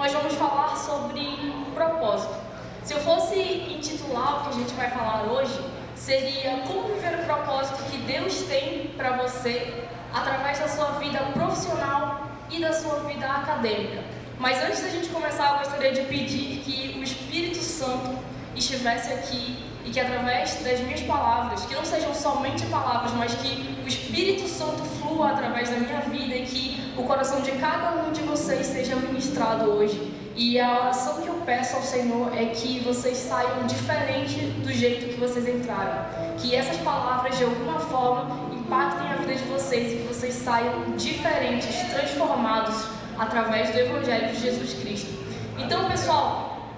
nós vamos falar sobre propósito. Se eu fosse intitular o que a gente vai falar hoje, seria como viver o propósito que Deus tem para você através da sua vida profissional e da sua vida acadêmica. Mas antes da gente começar, eu gostaria de pedir que o Espírito Santo estivesse aqui e que através das minhas palavras, que não sejam somente palavras, mas que o Espírito Santo flua através da minha vida e que o coração de cada um de vocês seja ministrado hoje. E a oração que eu peço ao Senhor é que vocês saiam diferente do jeito que vocês entraram. Que essas palavras de alguma forma impactem a vida de vocês e que vocês saiam diferentes, transformados através do Evangelho de Jesus Cristo. Então, pessoal,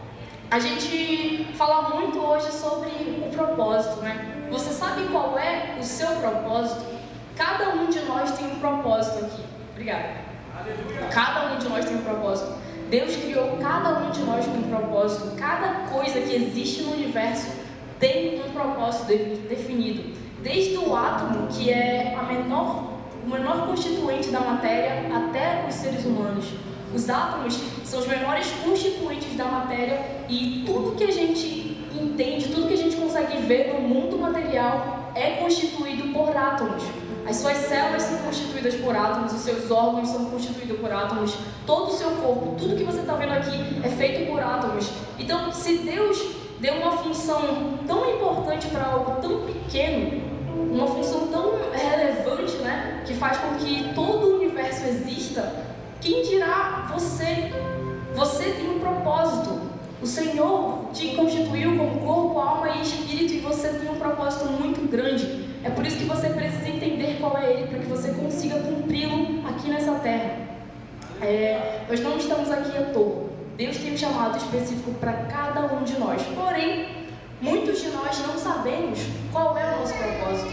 a gente fala muito hoje sobre o propósito, né? Você sabe qual é o seu propósito? Cada um de nós tem um propósito aqui. Obrigada. Cada um de nós tem um propósito. Deus criou cada um de nós com um propósito. Cada coisa que existe no universo tem um propósito definido. Desde o átomo, que é o menor constituinte da matéria, até os seres humanos. Os átomos são os menores constituintes da matéria e tudo que a gente entende, tudo que a gente consegue ver no mundo material é constituído por átomos. As suas células são constituídas por átomos, os seus órgãos são constituídos por átomos, todo o seu corpo, tudo que você está vendo aqui é feito por átomos. Então, se Deus deu uma função tão importante para algo tão pequeno, uma função tão relevante, né, que faz com que todo o universo exista, quem dirá você? Você tem um propósito. O Senhor te constituiu como corpo, alma e espírito e você tem um propósito muito grande. É por isso que você precisa entender qual é ele, para que você consiga cumpri-lo aqui nessa terra. Nós não estamos aqui à toa. Deus tem um chamado específico para cada um de nós. Porém, muitos de nós não sabemos qual é o nosso propósito.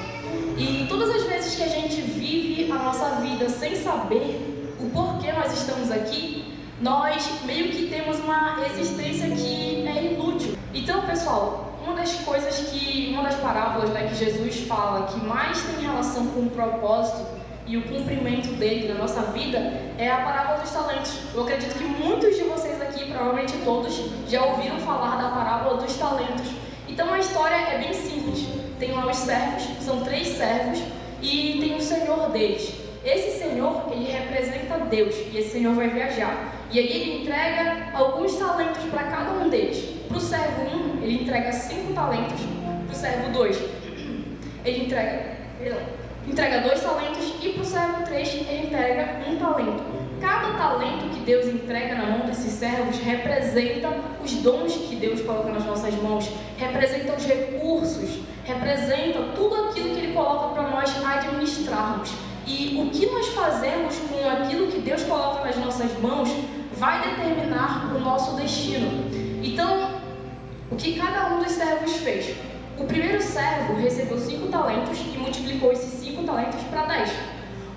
E todas as vezes que a gente vive a nossa vida sem saber o porquê nós estamos aqui, nós meio que temos uma existência que é inútil. Então, pessoal, uma das parábolas, né, que Jesus fala que mais tem relação com o propósito e o cumprimento dele na nossa vida é a parábola dos talentos. Eu acredito que muitos de vocês aqui, provavelmente todos, já ouviram falar da parábola dos talentos. Então a história é bem simples. Tem lá os servos, são 3 servos, e tem o senhor deles. Esse senhor, ele representa Deus, e esse senhor vai viajar. E aí ele entrega alguns talentos para cada um deles. Para o servo 1, ele entrega 5 talentos. Para o servo 2, ele entrega 2 talentos. E para o servo 3, ele entrega 1 talento. Cada talento que Deus entrega na mão desses servos representa os dons que Deus coloca nas nossas mãos, representa os recursos, representa tudo aquilo que Ele coloca para nós administrarmos. E o que nós fazemos com aquilo que Deus coloca nas nossas mãos vai determinar o nosso destino. Então, o que cada um dos servos fez? O primeiro servo recebeu 5 talentos e multiplicou esses 5 talentos para 10.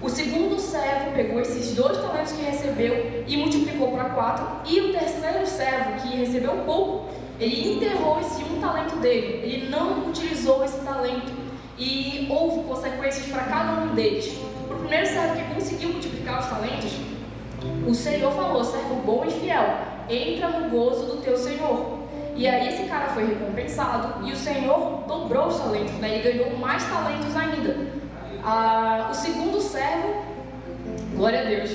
O segundo servo pegou esses 2 talentos que recebeu e multiplicou para 4. E o terceiro servo, que recebeu pouco, ele enterrou esse 1 talento dele. Ele não utilizou esse talento. E houve consequências para cada um deles. O primeiro servo que conseguiu multiplicar os talentos, o Senhor falou: servo bom e fiel, entra no gozo do teu Senhor. E aí esse cara foi recompensado e o Senhor dobrou os talentos, né? Ele ganhou mais talentos ainda. O segundo servo, glória a Deus,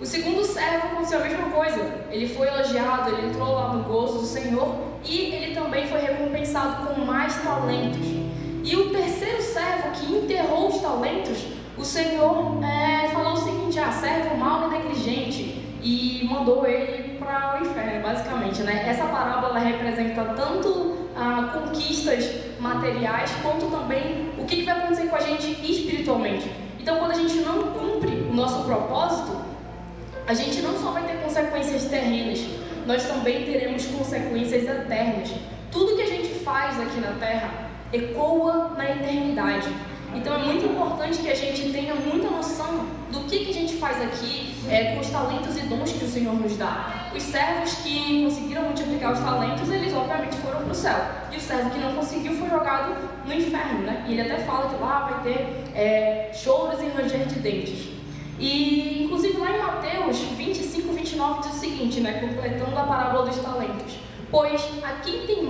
o segundo servo aconteceu a mesma coisa. Ele foi elogiado, ele entrou lá no gozo do Senhor e ele também foi recompensado com mais talentos. E o terceiro servo que enterrou os talentos, o Senhor falou o seguinte: servo mau e negligente, e mandou ele para o inferno, basicamente, né? Essa parábola representa tanto conquistas materiais, quanto também o que vai acontecer com a gente espiritualmente. Então, quando a gente não cumpre o nosso propósito, a gente não só vai ter consequências terrenas, nós também teremos consequências eternas. Tudo que a gente faz aqui na Terra ecoa na eternidade. Então é muito importante que a gente tenha muita noção do que a gente faz aqui com os talentos e dons que o Senhor nos dá. Os servos que conseguiram multiplicar os talentos, eles obviamente foram para o céu. E o servo que não conseguiu foi jogado no inferno, né? E ele até fala que lá vai ter choros e ranger de dentes. E inclusive lá em Mateus 25, 29, 29 diz o seguinte, né, completando a parábola dos talentos. Pois a quem tem,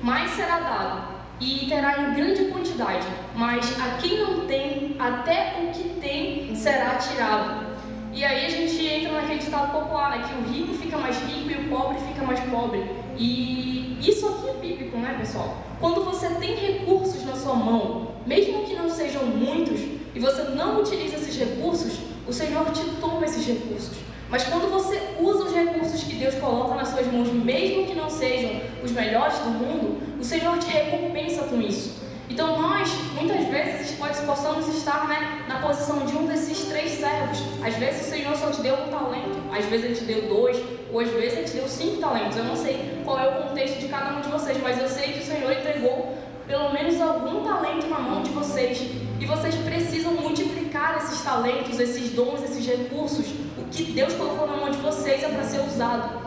mais será dado, e terá em grande quantidade, mas a quem não tem, até o que tem será tirado. E aí a gente entra naquele ditado popular, né, que o rico fica mais rico e o pobre fica mais pobre. E isso aqui é bíblico, né, pessoal? Quando você tem recursos na sua mão, mesmo que não sejam muitos, e você não utiliza esses recursos, o Senhor te toma esses recursos. Mas quando você usa os recursos que Deus coloca nas suas mãos, mesmo que não sejam os melhores do mundo, o Senhor te recompensa com isso. Então nós, muitas vezes, possamos estar, né, na posição de um desses 3 servos. Às vezes o Senhor só te deu 1 talento, às vezes Ele te deu 2, ou às vezes Ele te deu 5 talentos. Eu não sei qual é o contexto de cada um de vocês, mas eu sei que o Senhor entregou pelo menos algum talento na mão de vocês. E vocês precisam multiplicar esses talentos, esses dons, esses recursos. O que Deus colocou na mão de vocês é para ser usado.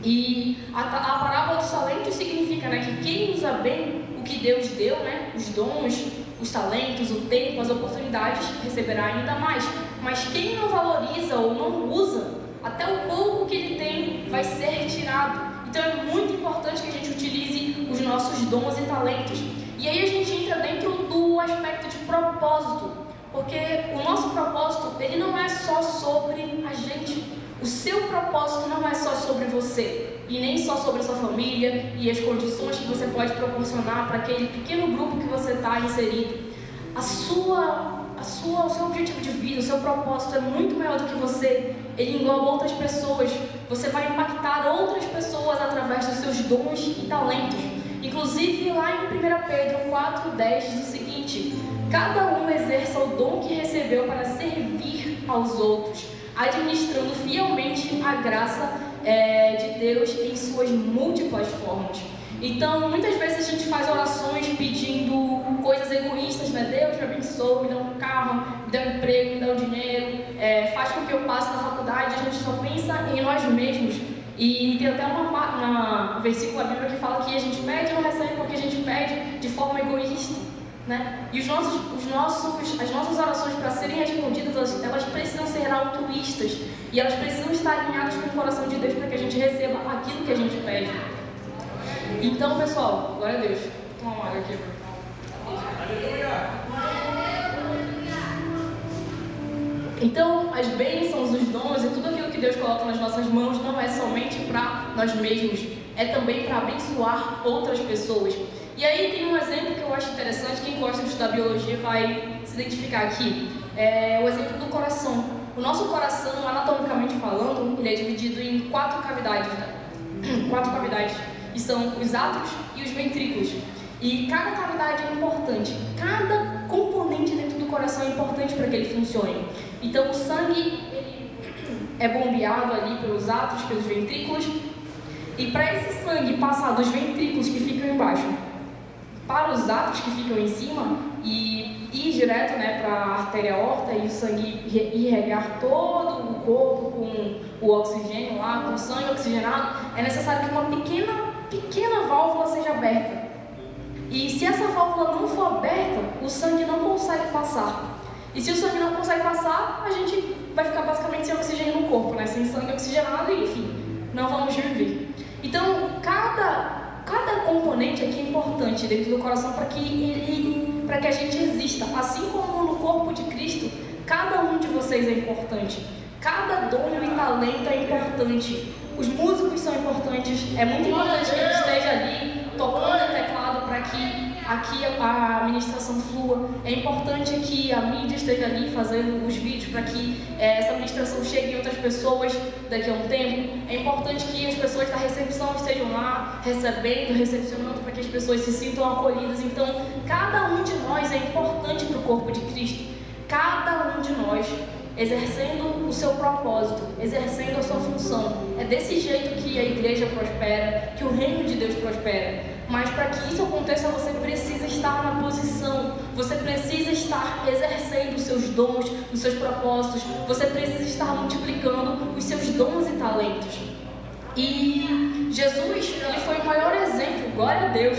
E a parábola dos talentos significa, né, que quem usa bem o que Deus deu, né, os dons, os talentos, o tempo, as oportunidades, receberá ainda mais. Mas quem não valoriza ou não usa, até o pouco que ele tem vai ser retirado. Então é muito importante que a gente utilize os nossos dons e talentos. E aí a gente entra dentro do aspecto de propósito, porque o nosso propósito, ele não é só sobre a gente. O seu propósito não é só sobre você, e nem só sobre a sua família e as condições que você pode proporcionar para aquele pequeno grupo que você está inserido. O seu objetivo de vida, o seu propósito é muito maior do que você. Ele engloba outras pessoas. Você vai impactar outras pessoas através dos seus dons e talentos. Inclusive, lá em 1 Pedro 4,10 diz o seguinte: cada um exerça o dom que recebeu para servir aos outros, administrando fielmente a graça de Deus em suas múltiplas formas. Então, muitas vezes a gente faz orações pedindo coisas egoístas, né? Deus me abençoe, me dá um carro, me dá um emprego, me dá um dinheiro, faz com que eu passe na faculdade. A gente só pensa em nós mesmos. E tem até um versículo da Bíblia que fala que a gente pede e não recebe porque a gente pede de forma egoísta, né? E as nossas orações, para serem respondidas, elas precisam ser altruístas. E elas precisam estar alinhadas com o coração de Deus para que a gente receba aquilo que a gente pede. Então, pessoal, glória a Deus. Vou tomar uma água aqui. Então, as bênçãos, os dons e tudo aquilo que Deus coloca nas nossas mãos não é somente para nós mesmos, é também para abençoar outras pessoas. E aí tem um exemplo que eu acho interessante, quem gosta de estudar biologia vai se identificar aqui. É o exemplo do coração. O nosso coração, anatomicamente falando, ele é dividido em 4 cavidades, né? 4 cavidades, que são os átrios e os ventrículos. E cada cavidade é importante, cada componente dentro do coração é importante para que ele funcione. Então o sangue ele é bombeado ali pelos átrios, pelos ventrículos, e para esse sangue passar dos ventrículos que ficam embaixo para os átrios que ficam em cima e ir direto, né, para a artéria aorta e o sangue irregar todo o corpo com o oxigênio lá, com o sangue oxigenado, é necessário que uma pequena válvula seja aberta. E se essa válvula não for aberta, o sangue não consegue passar. E se o sangue não consegue passar, a gente vai ficar basicamente sem oxigênio no corpo, né? Sem sangue oxigenado e, enfim, não vamos viver. Então, cada componente aqui é importante dentro do coração para que a gente exista. Assim como no corpo de Cristo, cada um de vocês é importante. Cada dom e talento é importante. Os músicos são importantes. É muito importante que ele esteja ali tocando o teclado para que aqui a ministração flua. É importante que a mídia esteja ali fazendo os vídeos para que essa ministração chegue em outras pessoas daqui a um tempo. É importante que as pessoas da recepção estejam lá recebendo, recepcionando para que as pessoas se sintam acolhidas. Então, cada um de nós é importante para o corpo de Cristo. Cada um de nós exercendo o seu propósito, exercendo a sua função. É desse jeito que a igreja prospera, que o reino de Deus prospera. Mas para que isso aconteça, você precisa estar na posição, você precisa estar exercendo os seus dons, os seus propósitos, você precisa estar multiplicando os seus dons e talentos. E Jesus, ele foi o maior exemplo, glória a Deus,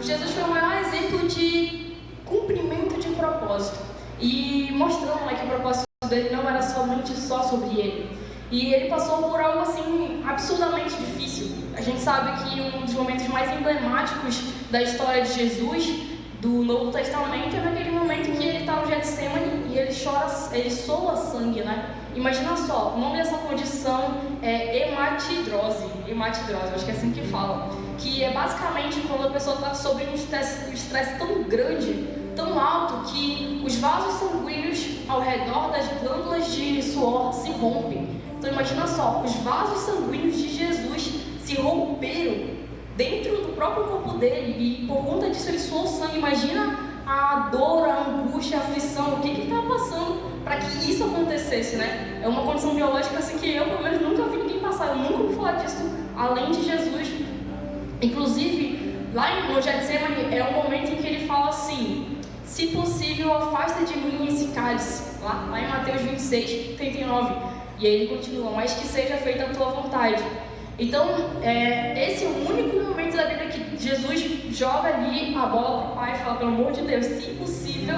Jesus foi o maior exemplo de cumprimento de propósito. E mostrando que o propósito dele não era somente só sobre ele. E ele passou por algo assim absurdamente difícil. A gente sabe que um dos momentos mais emblemáticos da história de Jesus, do Novo Testamento, é naquele momento que ele está no Getsemane e ele soa sangue, né? Imagina só, o nome dessa condição é hematidrose, acho que é assim que fala, que é basicamente quando a pessoa está sob um estresse tão grande, tão alto, que os vasos sanguíneos ao redor das glândulas de suor se rompem. Então imagina só, os vasos sanguíneos de Jesus se romperam dentro do próprio corpo dele, e por conta disso ele suou sangue. Imagina a dor, a angústia, a aflição, o que ele estava passando para que isso acontecesse, né? É uma condição biológica assim que eu, pelo menos, nunca vi ninguém passar. Eu nunca ouvi falar disso além de Jesus. Inclusive, lá no Getsemane é um momento em que ele fala assim: se possível, afasta de mim esse cálice. Lá em Mateus 26, 39. E aí ele continua: mas que seja feita a tua vontade. Então, esse é o único momento da Bíblia que Jesus joga ali a bola para o Pai e fala: pelo amor de Deus, se possível,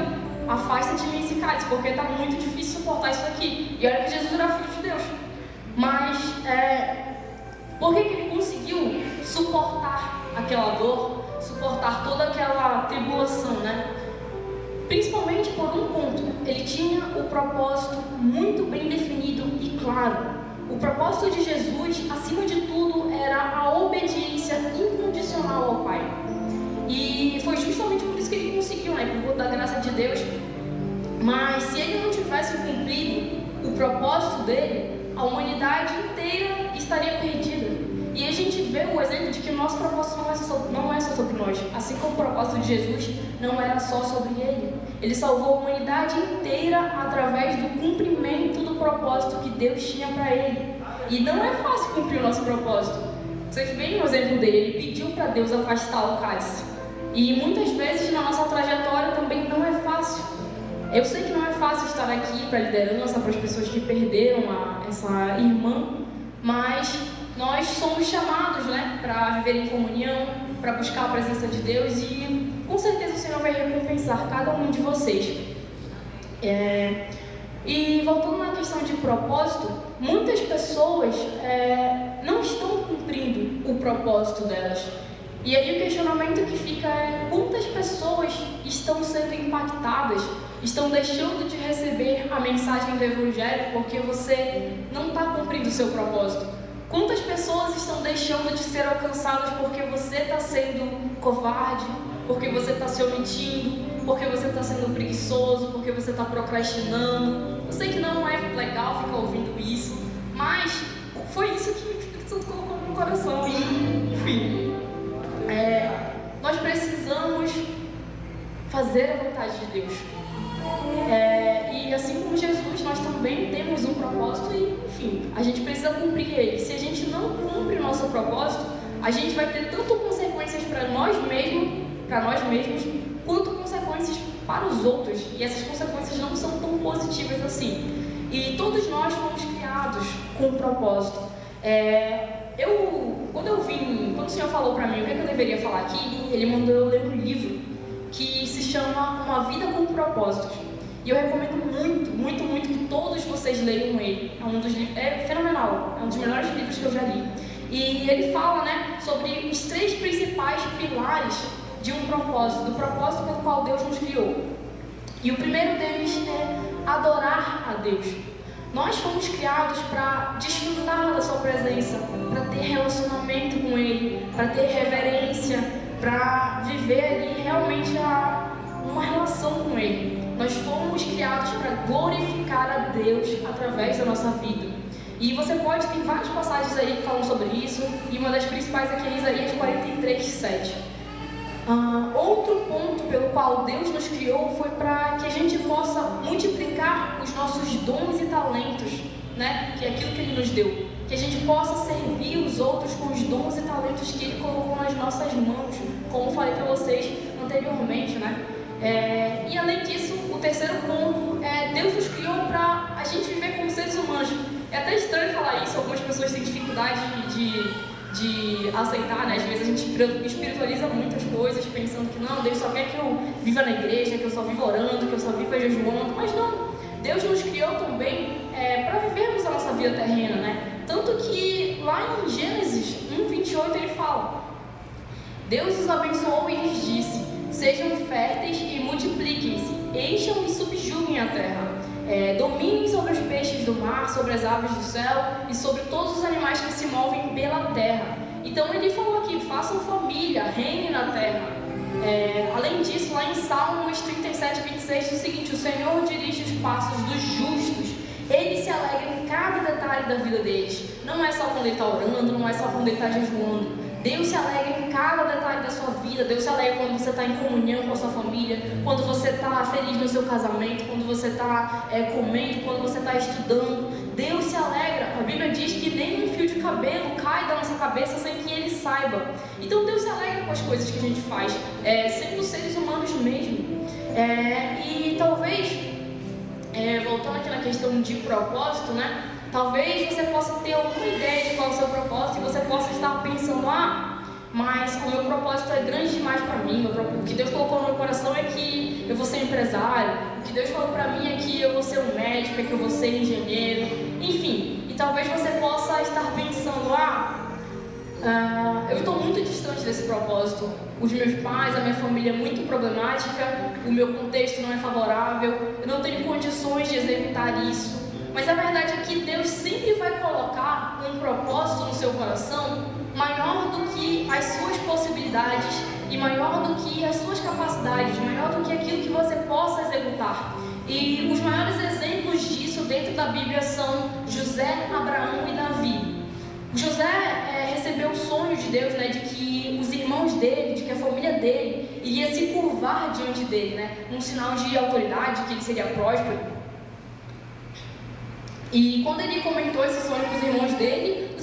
afasta de mim esse cálice, porque está muito difícil suportar isso aqui. E olha que Jesus era filho de Deus. Mas, por que ele conseguiu suportar aquela dor, suportar toda aquela tribulação, né? Principalmente por um ponto: ele tinha o propósito muito bem definido e claro. O propósito de Jesus, acima de tudo, era a obediência incondicional ao Pai. E foi justamente por isso que ele conseguiu, né? Por conta da graça de Deus. Mas se ele não tivesse cumprido o propósito dele, a humanidade inteira estaria perdida. E a gente vê o exemplo de que o nosso propósito não é só sobre nós. Assim como o propósito de Jesus não era só sobre ele. Ele salvou a humanidade inteira através do cumprimento do propósito que Deus tinha para ele. E não é fácil cumprir o nosso propósito. Vocês veem o exemplo dele: ele pediu para Deus afastar o cálice. E muitas vezes na nossa trajetória também não é fácil. Eu sei que não é fácil estar aqui para a liderança, para as pessoas que perderam essa irmã, mas nós somos chamados, né, para viver em comunhão, para buscar a presença de Deus, e com certeza o Senhor vai recompensar cada um de vocês. E voltando na questão de propósito, muitas pessoas não estão cumprindo o propósito delas. E aí o questionamento que fica é: quantas pessoas estão sendo impactadas, estão deixando de receber a mensagem do Evangelho porque você não está cumprindo o seu propósito? Quantas pessoas estão deixando de ser alcançadas porque você está sendo covarde, porque você está se omitindo, porque você está sendo preguiçoso, porque você está procrastinando? Eu sei que não é legal ficar ouvindo isso, mas foi isso que o Espírito Santo colocou no meu coração. E, enfim, nós precisamos fazer a vontade de Deus. E assim como Jesus, nós também temos um propósito e, enfim, a gente precisa cumprir ele. Se a gente não cumpre o nosso propósito, a gente vai ter tanto consequências para nós mesmos, quanto consequências para os outros. E essas consequências não são tão positivas assim. E todos nós fomos criados com um propósito. Quando o Senhor falou para mim o que eu deveria falar aqui, Ele mandou eu ler um livro que se chama Uma Vida com Propósitos. E eu recomendo muito que todos vocês leiam ele. É fenomenal, é um dos melhores livros que eu já li. E ele fala, né, sobre os 3 principais pilares de um propósito, do propósito pelo qual Deus nos criou. E o primeiro deles é adorar a Deus. Nós fomos criados para desfrutar da sua presença, para ter relacionamento com Ele, para ter reverência, para viver ali realmente uma relação com Ele. Nós fomos criados para glorificar a Deus através da nossa vida. E você tem várias passagens aí que falam sobre isso, e uma das principais aqui é Isaías 43, 7. Outro ponto pelo qual Deus nos criou foi para que a gente possa multiplicar os nossos dons e talentos, né? Que é aquilo que Ele nos deu. Que a gente possa servir os outros com os dons e talentos que Ele colocou nas nossas mãos, como falei para vocês anteriormente, né? E além disso, o terceiro ponto é: Deus nos criou para a gente viver como seres humanos. É até estranho falar isso, algumas pessoas têm dificuldade de aceitar, né? Às vezes a gente espiritualiza muitas coisas, pensando que não, Deus só quer que eu viva na igreja, que eu só viva orando, que eu só viva jejuando, mas não. Deus nos criou também para vivermos a nossa vida terrena, né? Tanto que lá em Gênesis 1:28 ele fala: Deus os abençoou e lhes disse: sejam férteis e multipliquem-se, encham e subjuguem a terra, dominem sobre os peixes do mar, sobre as aves do céu e sobre todos os animais que se movem pela terra. Então ele falou aqui: façam família, reinem na terra. Além disso, lá em Salmos 37:26 diz o seguinte: o Senhor dirige os passos dos justos, Ele se alegra em cada detalhe da vida deles. Não é só quando ele está orando, não é só quando ele está jejuando. Deus se alegra em cada detalhe da sua vida. Deus se alegra quando você está em comunhão com a sua família, quando você está feliz no seu casamento, quando você está comendo, quando você está estudando. Deus se alegra. A Bíblia diz que nem um fio de cabelo cai da nossa cabeça sem que Ele saiba. Então Deus se alegra com as coisas que a gente faz, sendo seres humanos mesmo. E talvez, voltando aqui na questão de propósito, né? Talvez você possa ter alguma ideia de qual é o seu propósito e você possa estar pensando: mas o meu propósito é grande demais para mim. O que Deus colocou no meu coração é que eu vou ser empresário. O que Deus falou para mim é que eu vou ser um médico, é que eu vou ser engenheiro. Enfim, e talvez você possa estar pensando: eu estou muito distante desse propósito. Os meus pais, a minha família é muito problemática, o meu contexto não é favorável, eu não tenho condições de executar isso. Mas a verdade é que Deus sempre vai colocar um propósito no seu coração maior do que as suas possibilidades e maior do que as suas capacidades, maior do que aquilo que você possa executar. E os maiores exemplos disso dentro da Bíblia são José, Abraão e Davi. José recebeu o sonho de Deus, né, de que os irmãos dele, de que a família dele iria se curvar diante dele, né, um sinal de autoridade, que ele seria próspero. E quando ele comentou esse sonho com os irmãos dele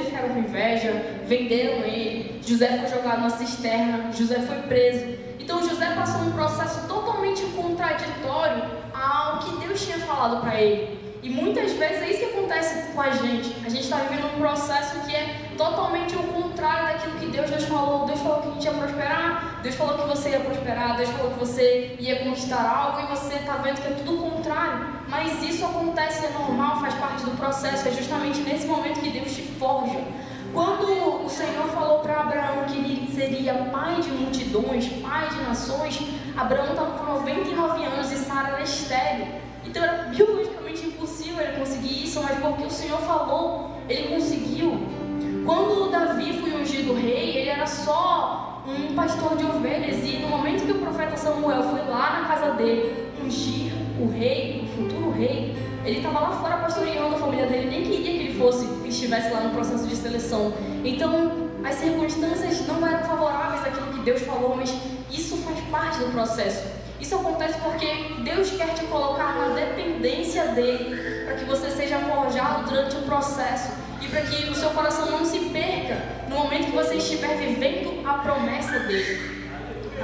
ficaram com inveja, venderam ele. José foi jogado na cisterna, José foi preso. Então José passou um processo totalmente contraditório ao que Deus tinha falado para ele. E muitas vezes é isso que acontece com a gente. A gente está vivendo um processo que é totalmente o contrário daquilo que Deus nos falou. Deus falou que a gente ia prosperar, Deus falou que você ia prosperar, Deus falou que você ia conquistar algo e você está vendo que é tudo o contrário. Mas isso acontece, é normal, faz parte do processo. É justamente nesse momento que Deus te forja. Quando o Senhor falou para Abraão que ele seria pai de multidões, pai de nações, Abraão estava com 99 anos e Sara era estéril. Então era biologicamente impossível ele conseguir isso, mas porque o Senhor falou, ele conseguiu. Quando Davi foi ungido rei, ele era só um pastor de ovelhas, e no momento que o profeta Samuel foi lá na casa dele ungir o rei, o futuro rei, ele estava lá fora pastoreando a família dele, nem queria que ele estivesse lá no processo de seleção. Então as circunstâncias não eram favoráveis àquilo que Deus falou, mas isso faz parte do processo. Isso acontece porque Deus quer te colocar na dependência dele, para que você seja forjado durante o processo e para que o seu coração não se perca no momento que você estiver vivendo a promessa dele.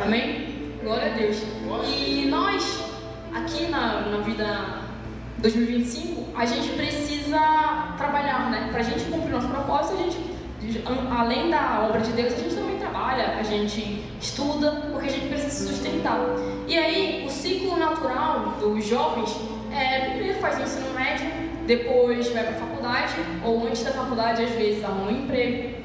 Amém? Glória a Deus. E nós, aqui na vida 2025, a gente precisa trabalhar, né? Para a gente cumprir nosso propósito, a gente, além da obra de Deus, a gente também trabalha, a gente estuda, porque a gente precisa se sustentar. E aí, o ciclo natural dos jovens primeiro faz o ensino médio, depois vai para a faculdade, ou antes da faculdade, às vezes, arruma um emprego.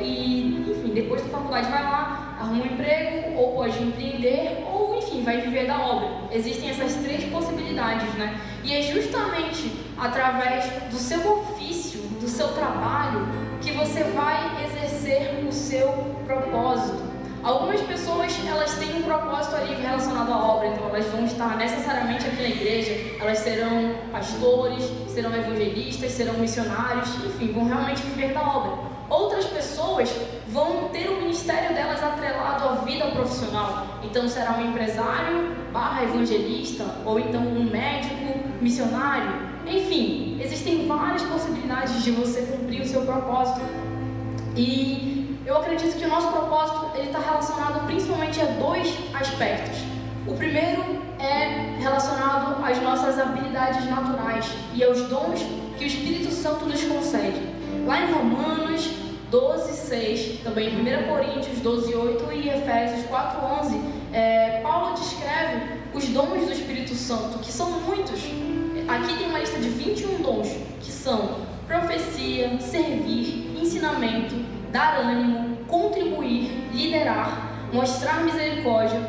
Enfim, depois da faculdade vai lá, arruma um emprego, ou pode empreender, ou enfim, vai viver da obra. Existem essas três possibilidades, né? E é justamente através do seu ofício, do seu trabalho, que você vai exercer o seu propósito. Algumas pessoas, elas têm um propósito ali relacionado à obra, então elas vão estar necessariamente aqui na igreja, elas serão pastores, serão evangelistas, serão missionários, enfim, vão realmente viver da obra. Outras pessoas vão ter o ministério delas atrelado à vida profissional, então será um empresário / evangelista, ou então um médico, missionário. Enfim, existem várias possibilidades de você cumprir o seu propósito. E eu acredito que o nosso propósito está relacionado principalmente a dois aspectos. O primeiro é relacionado às nossas habilidades naturais e aos dons que o Espírito Santo nos concede. Lá em Romanos 12:6, também em 1 Coríntios 12:8 e Efésios 4:11, Paulo descreve os dons do Espírito Santo, que são muitos. aqui tem uma lista de 21 dons, que são profecia, servir, ensinamento, dar ânimo, contribuir, liderar, mostrar misericórdia,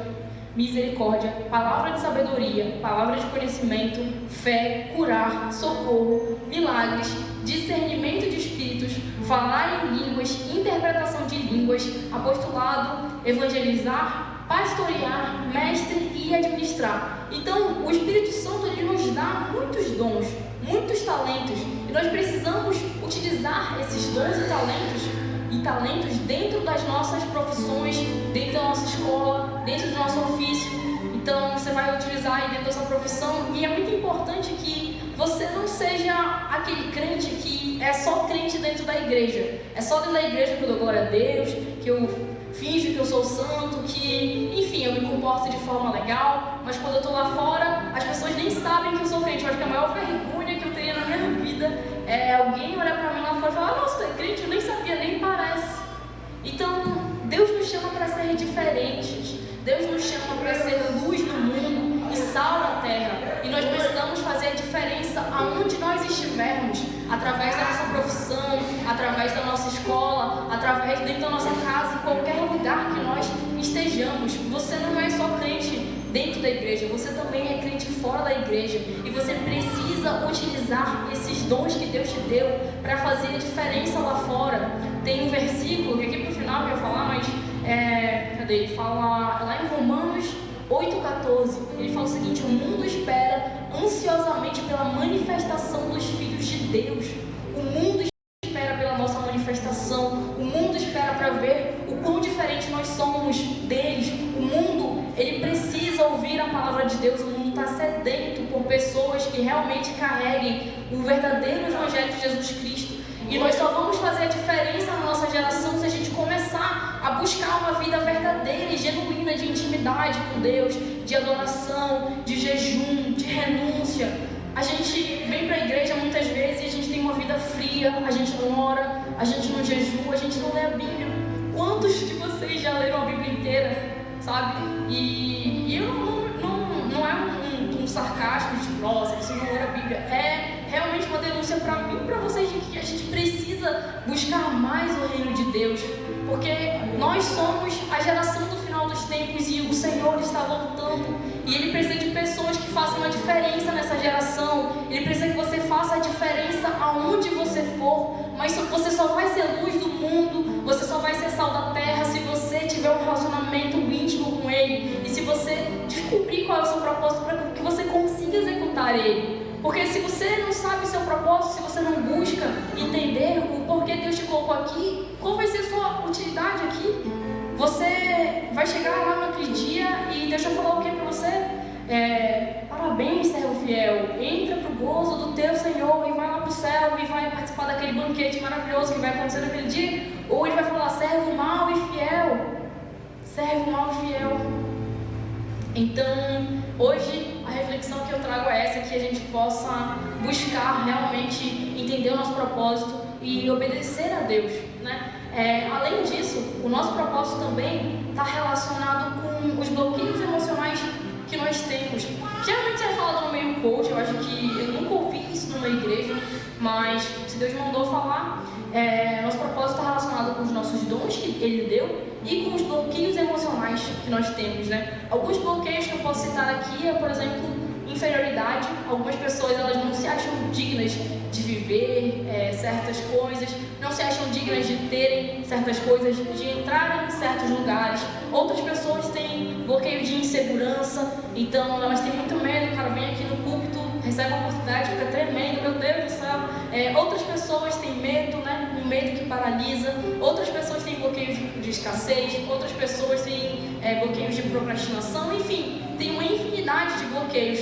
palavra de sabedoria, palavra de conhecimento, fé, curar, socorro, milagres, discernimento de espíritos, falar em línguas, interpretação de línguas, apostolado, evangelizar, pastorear, mestre e administrar. Então, o Espírito Santo ele nos dá muitos dons, muitos talentos, e nós precisamos utilizar esses dons e talentos dentro das nossas profissões, dentro da nossa escola, dentro do nosso ofício. Então, você vai utilizar aí dentro da sua profissão, e é muito importante que você não seja aquele crente que é só crente dentro da igreja. É só dentro da igreja que eu dou glória a Deus, que eu finjo que eu sou santo, que, enfim, eu me comporto de forma legal, mas quando eu tô lá fora, as pessoas nem sabem que eu sou crente. Eu acho que a maior vergonha que eu teria na minha vida é alguém olhar pra mim lá fora e falar: nossa, tu é crente? Eu nem sabia, nem parece. Então, Deus nos chama para ser diferentes. Deus nos chama para ser luz no mundo e sal na terra. E nós precisamos fazer a diferença aonde nós estivermos, através da nossa profissão, através da nossa escola, através dentro da nossa casa, em qualquer lugar que nós estejamos. Você não é só crente dentro da igreja, você também é crente fora da igreja. E você precisa utilizar esses dons que Deus te deu para fazer a diferença lá fora. Tem um versículo que aqui pro final eu ia falar, mas cadê? Ele fala lá em Romanos 8,14. Ele fala o seguinte: o mundo espera ansiosamente pela manifestação dos filhos de Deus. O mundo espera pela nossa manifestação. O mundo espera para ver o quão diferente nós somos deles. O mundo, ele precisa ouvir a palavra de Deus. O mundo está sedento por pessoas que realmente carreguem o verdadeiro evangelho de Jesus Cristo. E nós só vamos fazer a diferença na nossa geração se a gente começar a buscar uma vida verdadeira e genuína de intimidade com Deus, de adoração, de jejum, de renúncia. A gente vem para a igreja muitas vezes e a gente tem uma vida fria, a gente não ora, a gente não jejua, a gente não lê a Bíblia. Quantos de vocês já leram a Bíblia inteira, sabe? E eu não é um sarcasmo de nossa, você não lê a Bíblia. É realmente uma denúncia para mim e para vocês de que a gente precisa buscar mais o reino de Deus, porque nós somos a geração do final dos tempos e o Senhor está voltando, e Ele precisa de pessoas que façam uma diferença nessa geração. Ele precisa que você faça a diferença aonde você for, mas você só vai ser luz do mundo, você só vai ser sal da terra se você tiver um relacionamento íntimo com Ele, e se você descobrir qual é o seu propósito para que você consiga executar ele. Porque se você não sabe o seu propósito, se você não busca entender o porquê Deus te colocou aqui, qual vai ser a sua utilidade aqui? Você vai chegar lá naquele dia e Deus vai falar o que para você? Parabéns, servo fiel, entra pro gozo do teu Senhor e vai lá pro céu e vai participar daquele banquete maravilhoso que vai acontecer naquele dia. Ou Ele vai falar: servo mau e fiel, servo mau e fiel. Então, hoje a reflexão que eu trago é essa, que a gente possa buscar realmente entender o nosso propósito e obedecer a Deus, né? Além disso, o nosso propósito também está relacionado com os bloqueios emocionais que nós temos. Geralmente é falado no meio coach, eu acho que eu nunca ouvi isso numa igreja, mas se Deus mandou falar, nosso propósito está relacionado com os nossos dons que Ele deu e com os bloqueios emocionais que nós temos, né? Alguns bloqueios que eu posso citar aqui é, por exemplo, inferioridade. Algumas pessoas, elas não se acham dignas de viver certas coisas, não se acham dignas de terem certas coisas, de entrar em certos lugares. Outras pessoas têm bloqueio de insegurança, então elas têm muito medo. O cara vem aqui no púlpito, recebe uma oportunidade, fica tremendo, meu Deus do céu. Outras pessoas têm medo, né? Um medo que paralisa. Outras pessoas têm bloqueios de escassez, outras pessoas têm bloqueios de procrastinação, enfim, tem uma infinidade de bloqueios.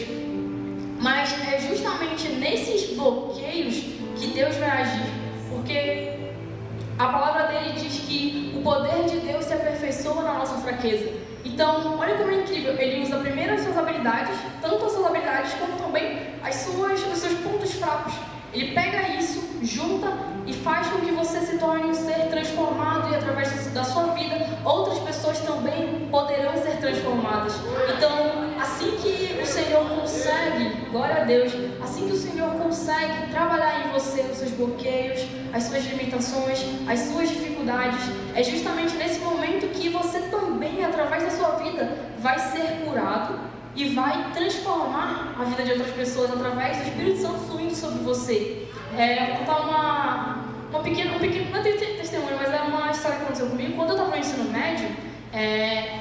Mas é justamente nesses bloqueios que Deus vai agir, porque a palavra dele diz que o poder de Deus se aperfeiçoa na nossa fraqueza. Então, olha como é incrível, ele usa primeiro as suas habilidades, tanto as suas habilidades como também os seus pontos fracos. Ele pega isso, junta e faz com que você se torne um ser transformado, e através da sua vida, outras pessoas também poderão ser transformadas. Então, a assim que o Senhor consegue, glória a Deus, assim que o Senhor consegue trabalhar em você os seus bloqueios, as suas limitações, as suas dificuldades, é justamente nesse momento que você também, através da sua vida, vai ser curado e vai transformar a vida de outras pessoas através do Espírito Santo fluindo sobre você. Eu vou contar um pequeno, não é testemunho, mas é uma história que aconteceu comigo. Quando eu estava no ensino médio,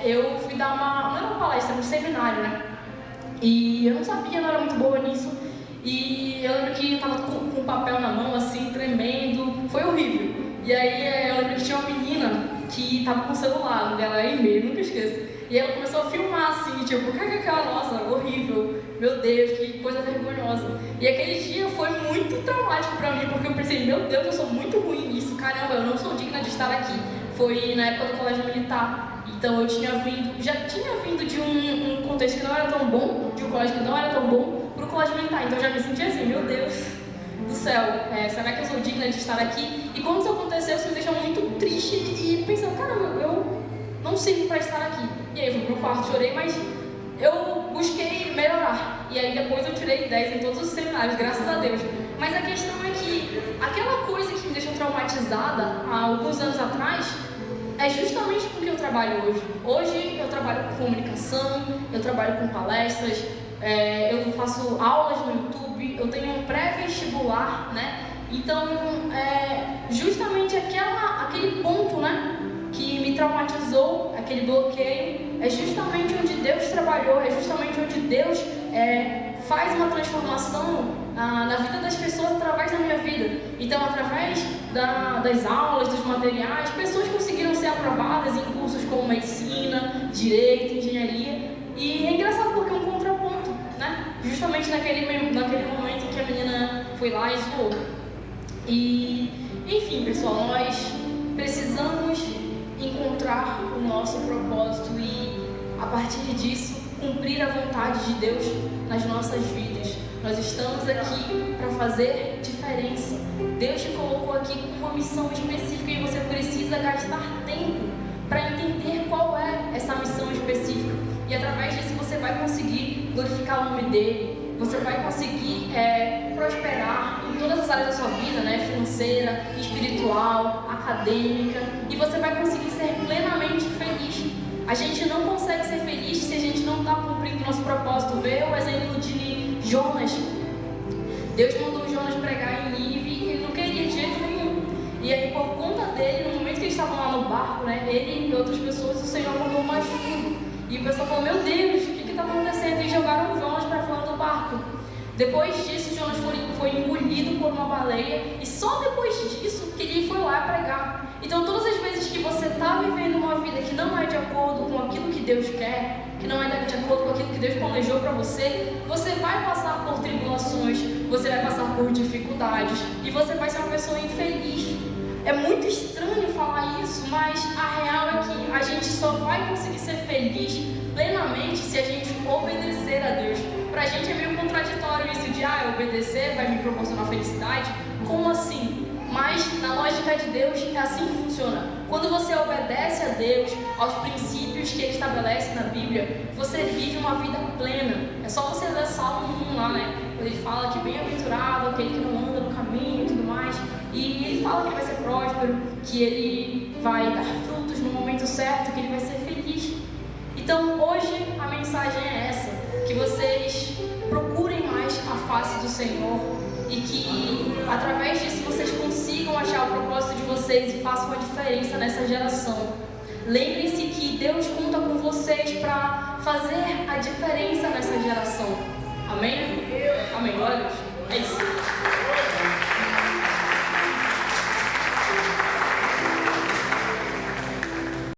eu fui dar não era uma palestra, era um seminário, né? E eu não sabia, não era muito boa nisso. E eu lembro que eu estava com um papel na mão, assim, tremendo, foi horrível. E aí eu lembro que tinha uma menina que estava com o celular, dela era e-mail, nunca esqueço. E ela começou a filmar assim, tipo, kkk, nossa, horrível, meu Deus, que coisa vergonhosa. E aquele dia foi muito traumático pra mim, porque eu pensei, meu Deus, eu sou muito ruim nisso, caramba, eu não sou digna de estar aqui. Foi na época do colégio militar, então eu já tinha vindo de um contexto que não era tão bom, de um colégio que não era tão bom, pro colégio militar, então eu já me sentia assim, meu Deus do céu, será que eu sou digna de estar aqui? E quando isso aconteceu, isso me deixou muito triste e pensando, caramba, eu não sirvo para estar aqui. E aí eu fui pro quarto, chorei, mas eu busquei melhorar. E aí depois eu tirei 10 em todos os seminários, graças a Deus. Mas a questão é que aquela coisa que me deixou traumatizada há alguns anos atrás é justamente com o que eu trabalho hoje. Hoje eu trabalho com comunicação, eu trabalho com palestras, eu faço aulas no YouTube, eu tenho um pré-vestibular, né? Então, justamente aquele ponto, né, que me traumatizou, aquele bloqueio, é justamente onde Deus trabalhou, é justamente onde Deus faz uma transformação na vida das pessoas através da minha vida. Então, através das aulas, dos materiais, pessoas conseguiram ser aprovadas em cursos como medicina, direito, engenharia. E é engraçado porque é um contraponto, né? Justamente naquele momento que a menina foi lá e zoou. E, enfim, pessoal, nós precisamos encontrar o nosso propósito e, a partir disso, cumprir a vontade de Deus nas nossas vidas. Nós estamos aqui para fazer diferença. Deus te colocou aqui com uma missão específica e você precisa gastar tempo para entender qual é essa missão específica. E através disso você vai conseguir glorificar o nome dele, você vai conseguir prosperar em todas as áreas da sua vida, né? Financeira, espiritual, acadêmica, e você vai conseguir ser plenamente feliz. A gente não consegue ser feliz se a gente não está cumprindo nosso propósito. Vê o exemplo de Jonas. Deus mandou Jonas pregar em Nínive e ele não queria de jeito nenhum. E aí, por conta dele, no momento que eles estavam lá no barco, né, ele e outras pessoas, o Senhor mandou uma chuva. E o pessoal falou, meu Deus, o que está acontecendo? E jogaram Jonas para fora do barco. Depois disso, Jonas foi engolido por uma baleia. E só depois disso que ele foi lá pregar. Então, todas as vezes que você está vivendo uma vida que não é de acordo com aquilo que Deus quer, que não é de acordo com aquilo que Deus planejou para você, você vai passar por tribulações, você vai passar por dificuldades e você vai ser uma pessoa infeliz. É muito estranho falar isso, mas a real é que a gente só vai conseguir ser feliz plenamente se a gente obedecer a Deus. Pra gente é meio contraditório isso de obedecer vai me proporcionar felicidade. Como assim? Mas na lógica de Deus é assim que funciona. Quando você obedece a Deus, aos princípios que Ele estabelece na Bíblia, você vive uma vida plena. É só você ler Salmo 1 lá, né? Ele fala que bem-aventurado aquele que não anda no caminho e tudo mais. E ele fala que ele vai ser próspero, que ele vai dar frutos no momento certo, que ele vai ser feliz. Então hoje a mensagem é essa, que vocês procurem mais a face do Senhor e que através disso vocês consigam achar o propósito de vocês e façam a diferença nessa geração. Lembrem-se que Deus conta com vocês para fazer a diferença nessa geração. Amém? Amém, glória a Deus. É isso.